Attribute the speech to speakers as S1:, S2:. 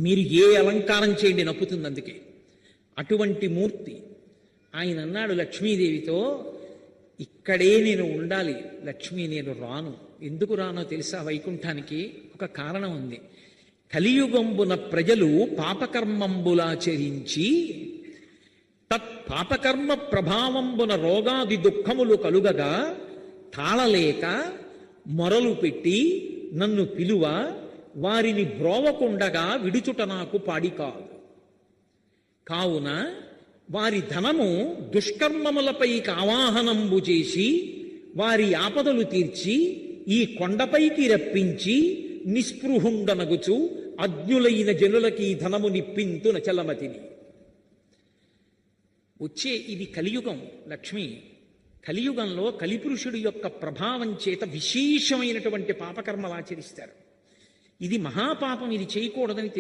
S1: మీరు ఏ అలంకారం చేయండి నప్పుతుంది. అందుకే అటువంటి మూర్తి. ఆయన అన్నాడు లక్ష్మీదేవితో, ఇక్కడే నేను ఉండాలి లక్ష్మి, నేను రాను. ఎందుకు రానో తెలుసా? వైకుంఠానికి ఒక కారణం ఉంది. కలియుగంబున ప్రజలు పాపకర్మంబులాచరించి పాపకర్మ ప్రభావంబున రోగాది దుఃఖములు కలుగగా తాళలేక మొరలు పెట్టి నన్ను పిలువ, వారిని బ్రోవకుండగా విడుచుట నాకు పాడి కాదు. కావున వారి ధనము దుష్కర్మములపైకి ఆవాహనంబు చేసి వారి ఆపదలు తీర్చి ఈ కొండపైకి రప్పించి నిస్పృహుండనగుచు అజ్ఞులైన జనులకి ఈ ధనము నిప్పింతు నచలమతిని. ఇది కలియుగం లక్ష్మి. కలియుగంలో కలిపురుషుడి యొక్క ప్రభావం చేత విశేషమైనటువంటి పాపకర్మలు ఆచరిస్తారు. ఇది మహాపాపం, ఇది చేయకూడదని